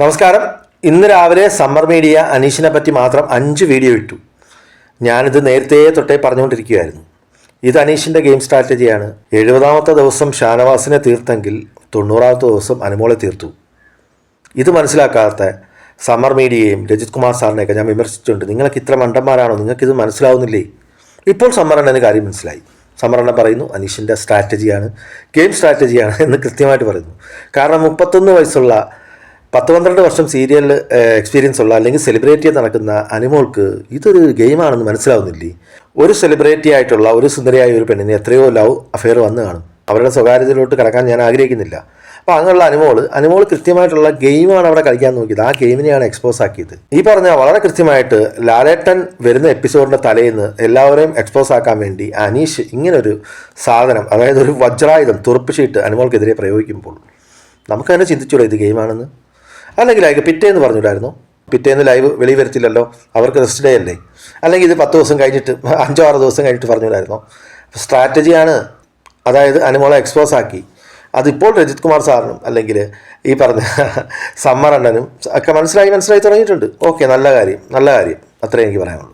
നമസ്കാരം. ഇന്ന് രാവിലെ സമ്മർ മീഡിയ അനീഷിനെ പറ്റി മാത്രം 5 വീഡിയോ ഇട്ടു. ഞാനിത് നേരത്തെ തൊട്ടേ പറഞ്ഞുകൊണ്ടിരിക്കുകയായിരുന്നു. ഇത് അനീഷിൻ്റെ ഗെയിം സ്ട്രാറ്റജിയാണ്. 70ാമത്തെ ദിവസം ഷാനവാസിനെ തീർത്തെങ്കിൽ 90ാമത്തെ ദിവസം അനുമോളെ തീർത്തു. ഇത് മനസ്സിലാക്കാത്ത സമ്മർ മീഡിയയും രജിത് കുമാർ സാറിനെയൊക്കെ ഞാൻ വിമർശിച്ചിട്ടുണ്ട്. നിങ്ങൾക്ക് ഇത്ര മണ്ടന്മാരാണോ? നിങ്ങൾക്കിത് മനസ്സിലാവുന്നില്ലേ? ഇപ്പോൾ സമ്മറണ്ണന് കാര്യം മനസ്സിലായി. സമ്മറണ്ണൻ പറയുന്നു അനീഷിൻ്റെ സ്ട്രാറ്റജിയാണ്, ഗെയിം സ്ട്രാറ്റജിയാണ് എന്ന് കൃത്യമായിട്ട് പറയുന്നു. കാരണം 31 വയസ്സുള്ള 10-12 വർഷം സീരിയൽ എക്സ്പീരിയൻസ് ഉള്ള അല്ലെങ്കിൽ സെലിബ്രിറ്റി നടക്കുന്ന അനുമോൾക്ക് ഇതൊരു ഗെയിമാണെന്ന് മനസ്സിലാവുന്നില്ലേ? ഒരു സെലിബ്രിറ്റി ആയിട്ടുള്ള ഒരു സുന്ദരിയായ ഒരു പെണ്ണിന് എത്രയോ ലവ് അഫെയർ വന്ന് കാണും. അവരുടെ സ്വകാര്യതയിലോട്ട് കിടക്കാൻ ഞാൻ ആഗ്രഹിക്കുന്നില്ല. അപ്പോൾ അങ്ങനെയുള്ള അനുമോൾ കൃത്യമായിട്ടുള്ള ഗെയിമാണ് അവിടെ കളിക്കാൻ നോക്കിയത്. ആ ഗെയിമിനെയാണ് എക്സ്പോസ് ആക്കിയത്. ഈ പറഞ്ഞ വളരെ കൃത്യമായിട്ട് ലാലേട്ടൻ വരുന്ന എപ്പിസോഡിൻ്റെ തലേന്ന് എല്ലാവരെയും എക്സ്പോസ് ആക്കാൻ വേണ്ടി അനീഷ് ഇങ്ങനൊരു സാധനം, അതായത് ഒരു വജ്രായുധം തുറപ്പിച്ചിട്ട് അനുമോൾക്കെതിരെ പ്രയോഗിക്കുമ്പോൾ നമുക്കതിനെ ചിന്തിച്ചൂടെ ഇത് ഗെയിമാണെന്ന്? അല്ലെങ്കിൽ അയക്ക് പിറ്റേന്ന് പറഞ്ഞിട്ടായിരുന്നു. പിറ്റേന്ന് ലൈവ് വെളി വരത്തില്ലല്ലോ, അവർക്ക് റെസ്റ്റ് ഡേ അല്ലേ. അല്ലെങ്കിൽ ഇത് 10 ദിവസം കഴിഞ്ഞിട്ട് 5-6 ദിവസം കഴിഞ്ഞിട്ട് പറഞ്ഞിട്ടായിരുന്നോ? സ്ട്രാറ്റജിയാണ്. അതായത് അനുമോളെ എക്സ്പോസ് ആക്കി. അതിപ്പോൾ രജിത് കുമാർ സാറിനും അല്ലെങ്കിൽ ഈ പറഞ്ഞ സമ്മറണ്ണനും ഒക്കെ മനസ്സിലായി തുടങ്ങിയിട്ടുണ്ട്. ഓക്കെ, നല്ല കാര്യം. അത്രേ എനിക്ക് പറയാനുള്ളൂ.